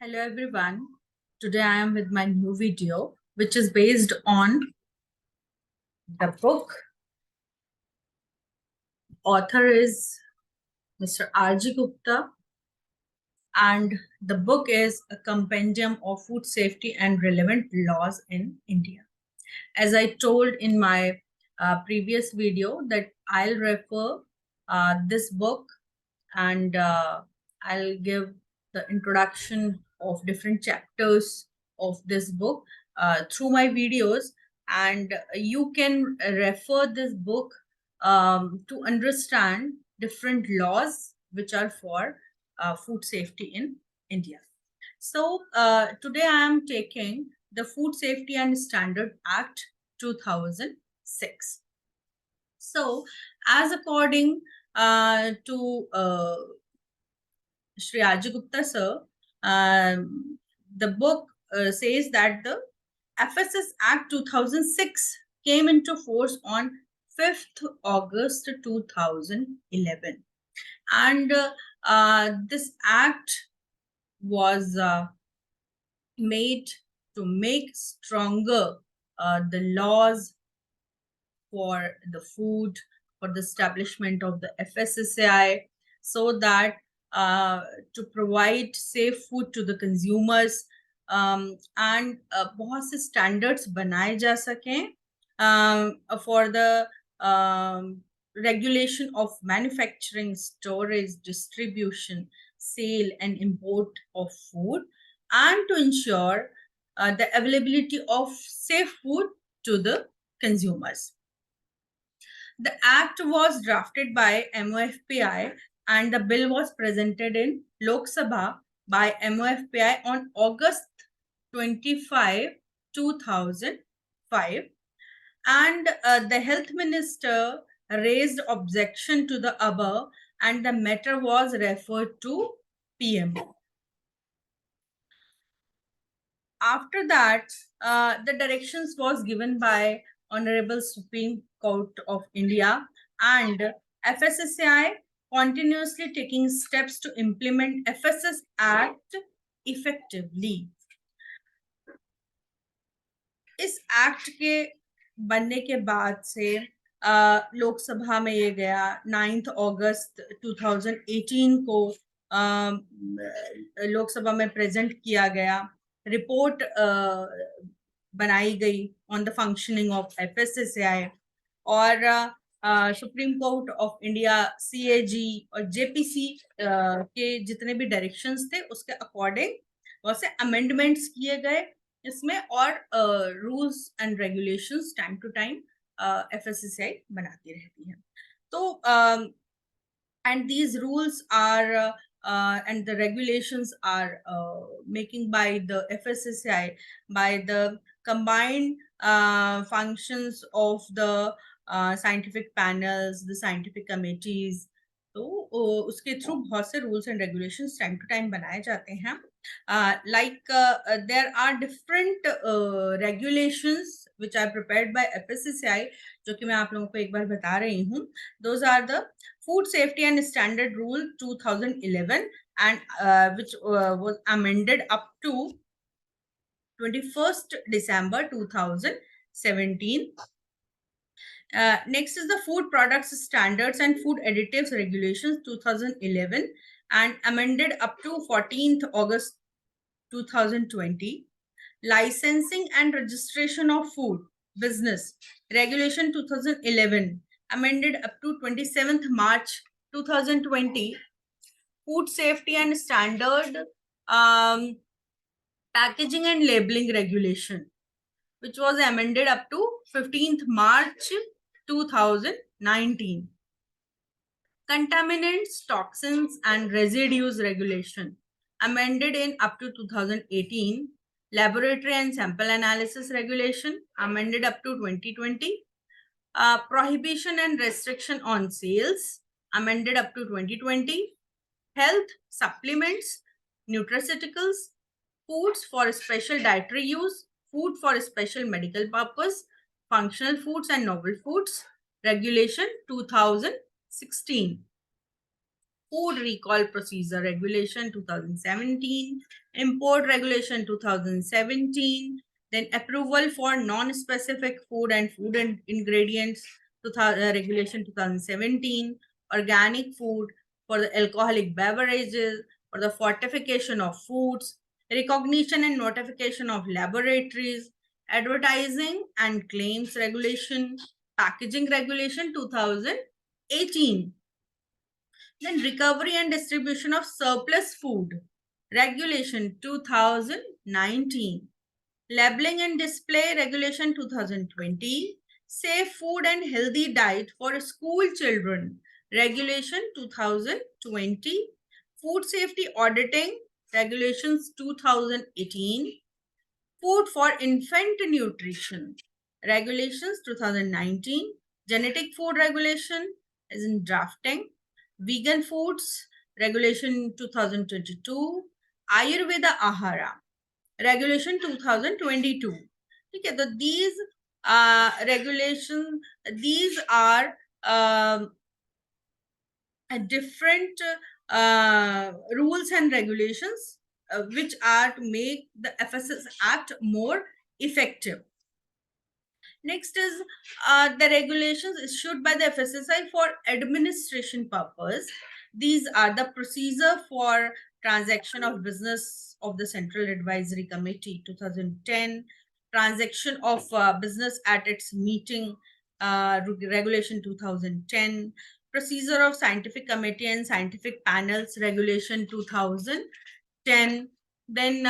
Hello everyone. Today I am with my new video, which is based on the book. Author is Mr. R.G. Gupta, and the book is a compendium of food safety and relevant laws in India. As I told in my previous video, that I'll refer this book and I'll give the introduction of different chapters of this book through my videos, and you can refer this book to understand different laws which are for food safety in India. So today I am taking the Food Safety and Standard Act 2006. So as according to Shri R.G. Gupta sir, the book says that the FSS Act 2006 came into force on 5th August 2011. And this act was made to make stronger the laws for the food, for the establishment of the FSSAI, so that to provide safe food to the consumers, and बहुत से standards बनाए जा सकें for the regulation of manufacturing, storage, distribution, sale and import of food, and to ensure the availability of safe food to the consumers. The act was drafted by MOFPI and the bill was presented in Lok Sabha by MOFPI on August 25, 2005. And the health minister raised objection to the above, and the matter was referred to PMO. After that, the directions was given by Honorable Supreme Court of India, and FSSAI continuously taking steps to implement FSS Act effectively. इस act के बनने के बाद से लोकसभा में ये गया 9 अगस्त 2018 को लोकसभा में प्रेजेंट किया गया, रिपोर्ट बनाई गई on the functioning of FSSAI, और supreme court of India, CAG और JPC के जितने भी डायरेक्शंस थे उसके अकॉर्डिंग बहुत से अमेंडमेंट्स किए गए इसमें, और rules and regulations time to time FSSAI बनाती रहती है. तो and these rules are and the regulations are making by the FSSAI by the combined functions of the scientific panels, the scientific committees. तो उसके थ्रू बहुत से rules and regulations time to time बनाए जाते हैं. Like there are different regulations which are prepared by FSSAI, जो कि मैं आप लोगों को एक बार बता रही हूँ. Those are the Food Safety and Standard Rule 2011, and which was amended up to 21st December 2017. Next is the Food Products Standards and Food Additives Regulations 2011 and amended up to 14th August 2020. Licensing and Registration of Food Business Regulation 2011 amended up to 27th March 2020. Food Safety and Standard Packaging and Labeling Regulation, which was amended up to 15th March 2019. Contaminants, Toxins and Residues Regulation, amended in up to 2018. Laboratory and Sample Analysis Regulation, amended up to 2020. Prohibition and Restriction on Sales, amended up to 2020. Health, Supplements, Nutraceuticals, Foods for Special Dietary Use, Food for Special Medical Purpose, Functional Foods and Novel Foods, Regulation 2016. Food Recall Procedure Regulation 2017, Import Regulation 2017, then Approval for Non-Specific Food and Food and Ingredients Regulation 2017, Organic Food for the Alcoholic Beverages, for the Fortification of Foods, Recognition and Notification of Laboratories, Advertising and Claims Regulation, Packaging Regulation 2018. Then Recovery and Distribution of Surplus Food Regulation 2019. Labeling and Display Regulation 2020. Safe Food and Healthy Diet for School Children Regulation 2020. Food Safety Auditing Regulations 2018. Food for Infant Nutrition Regulations 2019. Genetic Food Regulation is in drafting. Vegan Foods Regulation 2022. Ayurveda Ahara Regulation 2022. ठीक है, तो these regulations, these are different rules and regulations which are to make the FSS Act more effective. Next is the regulations issued by the FSSI for administration purpose. These are the procedure for transaction of business of the Central Advisory Committee 2010, transaction of business at its meeting regulation 2010, procedure of scientific committee and scientific panels regulation 2010, then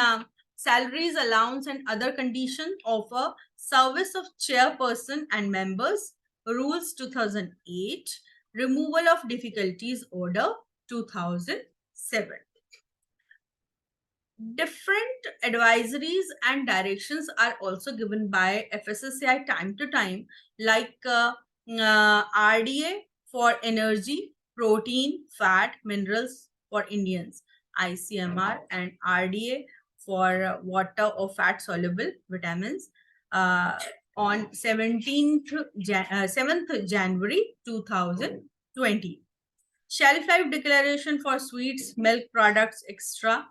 salaries, allowance and other conditions of a service of chairperson and members rules 2008, removal of difficulties order 2007. Different advisories and directions are also given by FSSAI time to time, like RDA for energy, protein, fat, minerals for Indians, ICMR, and RDA for water or fat soluble vitamins on 7th January 2020. Shelf life declaration for sweets, milk products, extra,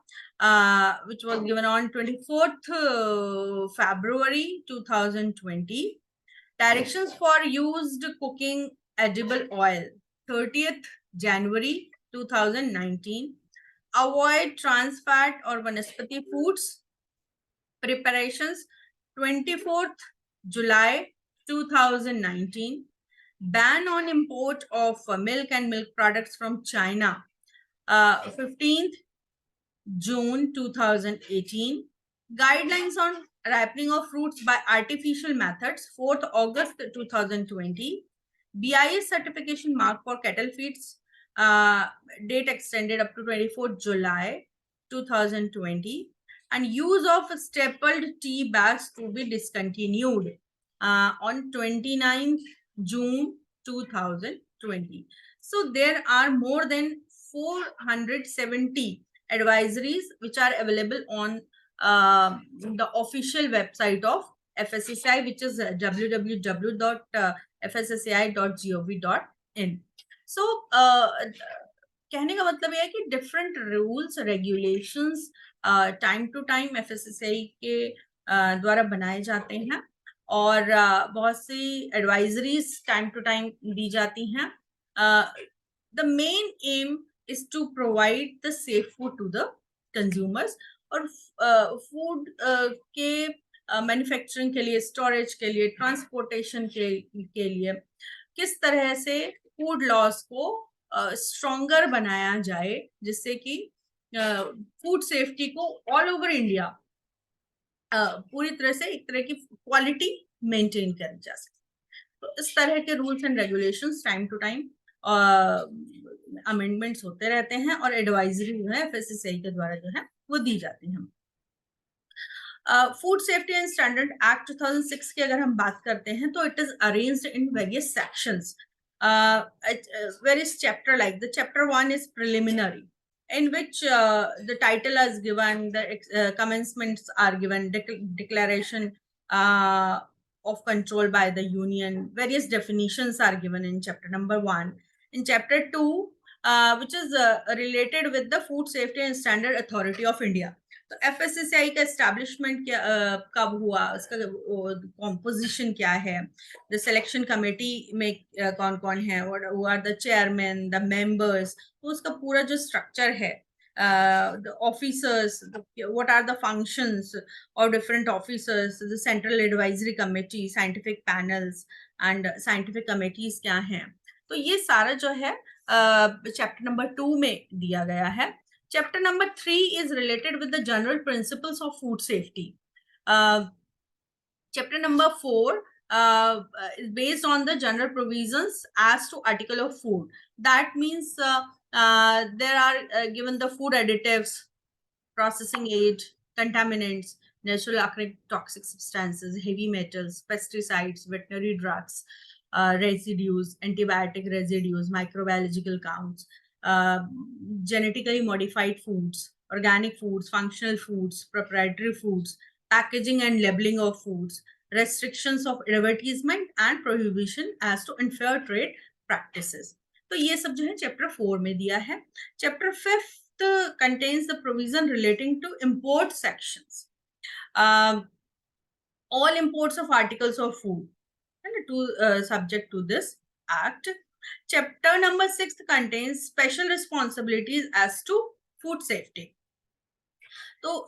which was given on 24th February 2020. Directions for used cooking edible oil, 30th January 2019. Avoid trans fat or vanaspati foods preparations, 24th July 2019. Ban on import of milk and milk products from China, 15th June 2018. Guidelines on ripening of fruits by artificial methods, 4th August 2020. BIS certification mark for cattle feeds, date extended up to 24th July 2020. And use of stapled tea bags to be discontinued on 29th June 2020. So there are more than 470 advisories which are available on the official website of FSSAI, which is www.fssai.gov.in. So कहने का मतलब यह है कि different rules, regulations time to time FSSAI के द्वारा बनाए जाते हैं और बहुत सी एडवाइजरीज टाइम टू टाइम दी जाती हैं. The main aim is to provide the safe food to the consumers और फूड के मैन्युफैक्चरिंग के लिए, स्टोरेज के लिए, ट्रांसपोर्टेशन के लिए किस तरह से फूड लॉस को स्ट्रॉन्गर बनाया जाए जिससे कि फूड सेफ्टी को ऑल ओवर इंडिया पूरी तरह से एक तरह की क्वालिटी मेंटेन करी जा सके. तो इस तरह के rules and regulations time to time amendments होते रहते हैं और एडवाइजरी जो है FSSAI के द्वारा जो है वो दी जाती है. Food safety and standard act 2006 की अगर हम बात करते हैं तो it is arranged in various sections. Various chapter, like the chapter 1 is preliminary, in which the title is given, the commencements are given, declaration of control by the union, various definitions are given in chapter number 1. In chapter 2, which is related with the Food Safety and Standard Authority of India. तो FSSAI का establishment क्या कब हुआ, उसका composition क्या है, the selection committee में कौन कौन है, what are the chairman, the members, तो उसका पूरा जो स्ट्रक्चर है, the officers, what are the functions of different officers, the central advisory committee, scientific panels and scientific committees क्या हैं, तो ये सारा जो है चैप्टर नंबर 2 में दिया गया है. Chapter number 3 is related with the general principles of food safety. Chapter number 4 is based on the general provisions as to article of food. That means there are given the food additives, processing aid, contaminants, natural occurring toxic substances, heavy metals, pesticides, veterinary drugs, residues, antibiotic residues, microbiological counts, genetically modified foods, organic foods, functional foods, proprietary foods, packaging and labeling of foods, restrictions of advertisement and prohibition as to unfair trade practices. तो ये सब जो है chapter 4 में दिया है. Chapter 5 contains the provision relating to import sections. All imports of articles of food and subject to this act. Chapter number 6 contains special responsibilities as to food safety. तो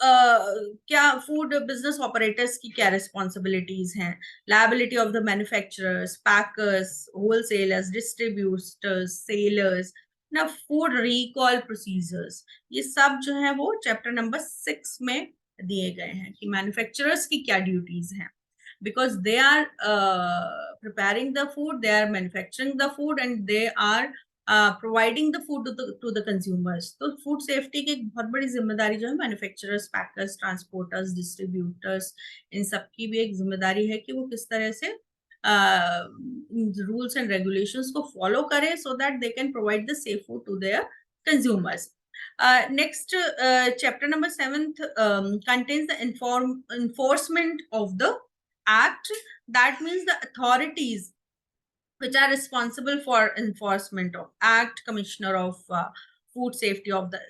क्या फूड बिजनेस ऑपरेटर्स की क्या responsibilities हैं, liability of the manufacturers, packers, wholesalers, distributors, sellers, ना food recall procedures, ये सब जो है वो चैप्टर नंबर 6 में दिए गए हैं कि मैन्युफैक्चरर्स की क्या ड्यूटीज हैं, because they are preparing the food, they are manufacturing the food and they are providing the food to the consumers. तो फूड सेफ्टी की एक बहुत बड़ी जिम्मेदारी जो है मैन्युफैक्चरर्स, पैकर्स, ट्रांसपोर्टर्स, डिस्ट्रीब्यूटर्स, इन सब की भी एक जिम्मेदारी है कि वो किस तरह से रूल्स एंड रेगुलेशंस को फॉलो करें so that they can provide the safe food to their consumers. Next, chapter number 7 contains the enforcement of the act. That means the authorities which are responsible for enforcement of act, commissioner of food safety of the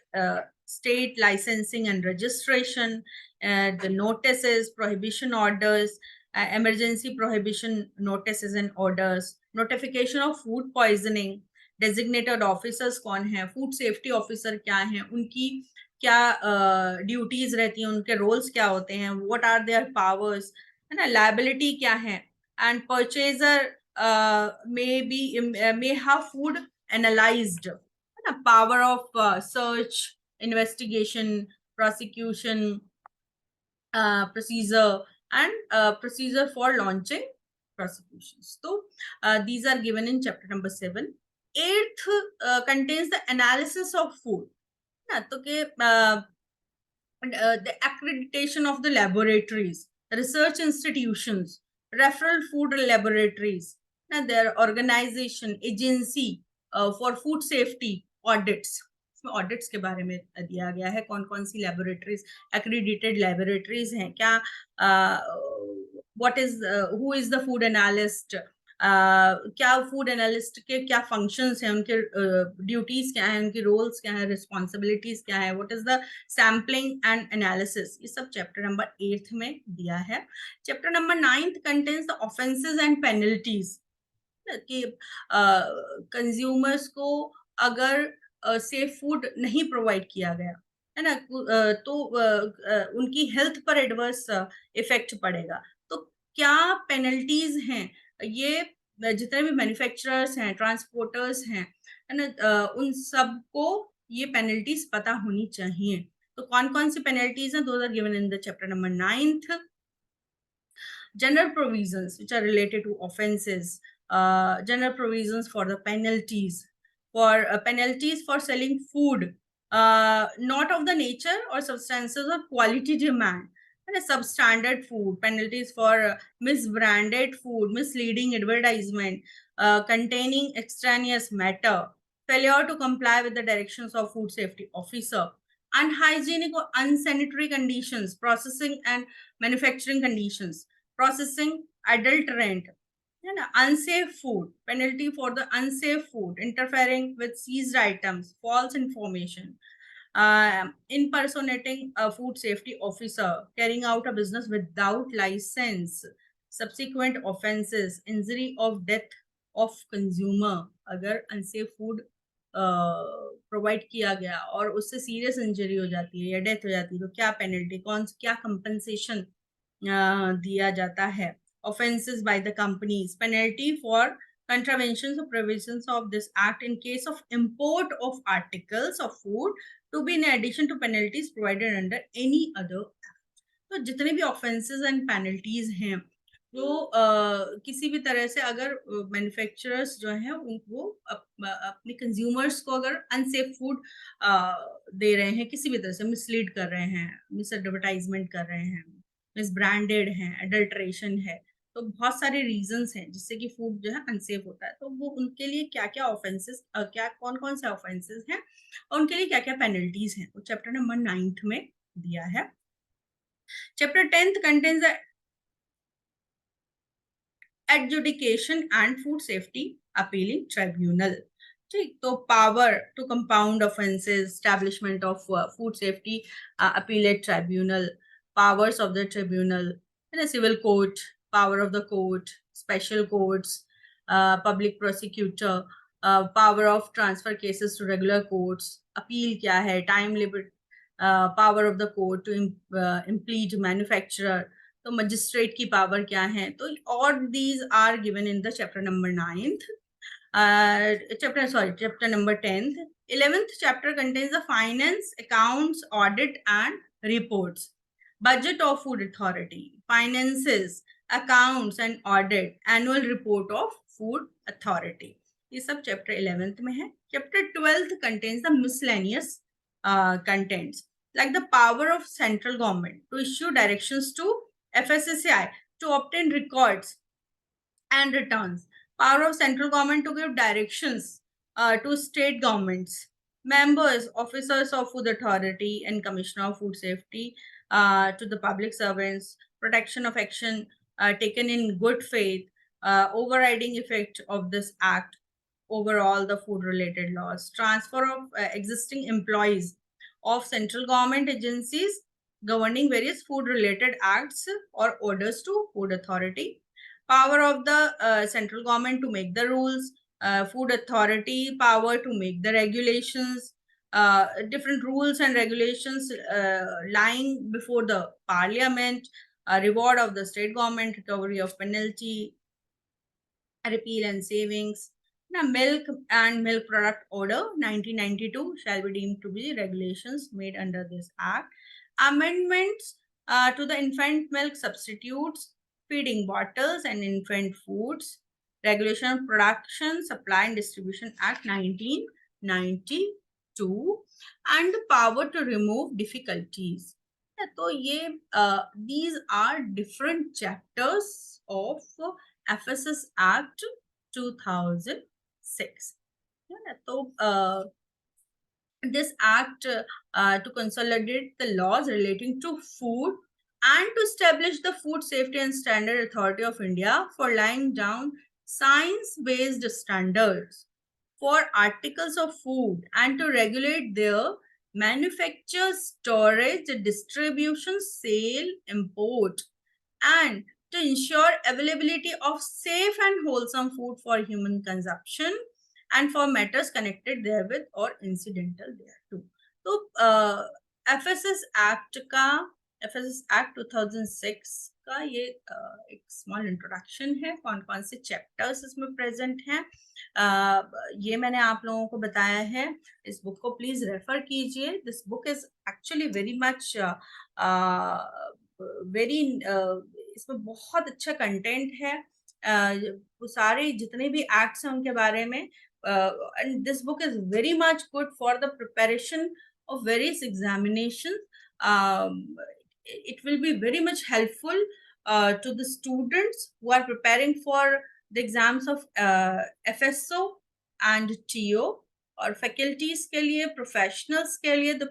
state, licensing and registration, the notices, prohibition orders, emergency prohibition notices and orders, notification of food poisoning, designated officers कौन है, food safety officer क्या हैं, उनकी क्या duties रहती हैं, उनके roles क्या होते हैं, व्हाट आर देयर पावर्स, है ना, लायबिलिटी क्या है, and purchaser may have food analyzed, है ना, power of search, investigation, prosecution, procedure and procedure for launching prosecutions. So these are given in chapter number 7. 8th contains the analysis of food. ना, तो के the accreditation of the laboratories, research institutions, referral food laboratories, ना, their organization, agency for food safety audits. इसमें audits के बारे में दिया गया है, कौन कौन सी लेबोरेटरीज एक्रीडिटेड लेबोरेटरीज हैं, क्या what is who is the food analyst, क्या फूड एनालिस्ट के क्या फंक्शंस हैं, उनके ड्यूटीज क्या हैं, उनकी रोल्स क्या हैं, रिस्पॉन्सिबिलिटीज क्या है, what is the sampling and analysis, ये सब चैप्टर नंबर 8 में दिया है. Chapter number 9 contains the offences and penalties, कि कंज्यूमर्स को अगर सेफ फूड नहीं प्रोवाइड किया गया है ना, तो उनकी हेल्थ पर एडवर्स इफेक्ट पड़ेगा, तो क्या पेनल्टीज हैं, ये जितने भी मैन्युफैक्चरर्स हैं, ट्रांसपोर्टर्स हैं, है ना, उन सबको ये पेनल्टीज पता होनी चाहिए. तो कौन कौन सी पेनल्टीज हैं, those are given in the chapter number 9th. General provisions which are related to offenses, general provisions for the penalties, for penalties for selling food not of the nature or substances or quality demand, and a substandard food, penalties for misbranded food, misleading advertisement, containing extraneous matter, failure to comply with the directions of food safety officer, unhygienic or unsanitary conditions, processing and manufacturing conditions, processing adulterant, है ना. Unsafe food, penalty for the unsafe food, interfering with seized items, false information, impersonating a food safety officer, carrying out a business without license, subsequent offenses, injury of death of consumer. अगर unsafe food provide किया गया और उससे serious injury हो जाती है या death हो जाती है तो क्या पेनल्टी, क्या कंपनसेशन दिया जाता है. Offenses by the companies, penalty for contraventions of provisions of this act in case of import of articles of food to be in addition to penalties provided under any other. तो जितने भी offences and penalties हैं वो किसी भी तरह से अगर मैन्युफैक्चरर्स जो हैं उनको अपने कंज्यूमर्स को अगर अनसेफ फूड दे रहे हैं, किसी भी तरह से मिसलीड कर रहे हैं, मिस एडवर्टाइजमेंट कर रहे हैं, मिस ब्रांडेड है, अडल्ट्रेशन है, तो बहुत सारे रीजंस हैं जिससे कि फूड जो है अनसेफ होता है. तो वो उनके लिए क्या क्या ऑफेंसेस, क्या कौन कौन से ऑफेंसेस हैं और उनके लिए क्या क्या पेनल्टीज हैं, वो चैप्टर नंबर 9 में दिया है. Chapter 10th contains the adjudication and food safety appealing tribunal. ठीक, तो power to compound offences, establishment of food safety appellate tribunal, powers of the tribunal, civil court, power of the court, special courts, public prosecutor, power of transfer cases to regular courts, appeal क्या है, time limit, power of the court to implead manufacturer, तो magistrate की power क्या है. तो और these are given in the chapter number 9th. Chapter number 10th. 11th chapter contains the finance, accounts, audit and reports. Budget of food authority, finances, accounts and audit, annual report of food authority. ये सब chapter 11th में है. Chapter 12th contains the miscellaneous contents, like the power of central government to issue directions to FSSAI to obtain records and returns, power of central government to give directions to state governments, members, officers of food authority and commissioner of food safety, to the public servants, protection of action taken in good faith, overriding effect of this act over all the food related laws, transfer of existing employees of central government agencies governing various food related acts or orders to food authority, power of the central government to make the rules, food authority power to make the regulations, different rules and regulations lying before the parliament, reward of the state government, recovery of penalty, repeal and savings. Now, milk and milk product order 1992 shall be deemed to be regulations made under this act. Amendments to the infant milk substitutes, feeding bottles and infant foods, Regulation of Production, Supply and Distribution Act 1992, and the power to remove difficulties. तो ये these are different chapters of FSS Act 2006. तो this act to consolidate the laws relating to food and to establish the Food Safety and Standard Authority of India for laying down science-based standards for articles of food and to regulate their manufacture, storage, distribution, sale, import, and to ensure availability of safe and wholesome food for human consumption and for matters connected therewith or incidental thereto. तो FSS Act 2006 का ये एक small introduction है, कौन कौन से chapters इसमें present हैं ये मैंने आप लोगों को बताया है. इस बुक को प्लीज रेफर कीजिए. This book is actually very much very, इसमें बहुत अच्छा कंटेंट है. वो सारे जितने भी एक्ट्स हैं उनके बारे में, and this book is very much good for the preparation of various examinations. It will be very much helpful to the students who are preparing for the exams of FSO and TO, or faculties के लिए, professionals के लिए, the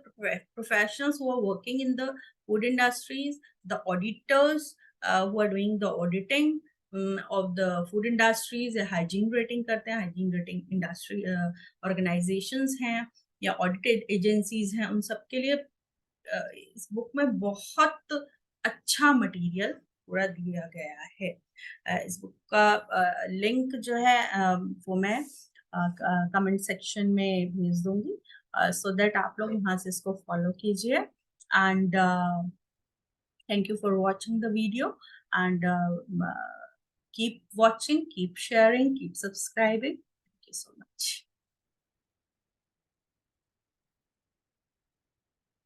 professionals who are working in the food industries, the auditors who are doing the auditing, of the food industries या hygiene rating करते हैं, hygiene rating industry organisations हैं या audited agencies हैं, उन सब के लिए इस बुक में बहुत अच्छा मटेरियल पूरा दिया गया है। इस बुक का लिंक जो है वो मैं कमेंट सेक्शन में भेज दूंगी, सो दैट आप लोग वहां से इसको फॉलो कीजिए। And thank you for watching the video, and keep watching, keep sharing, keep subscribing. Thank you so much.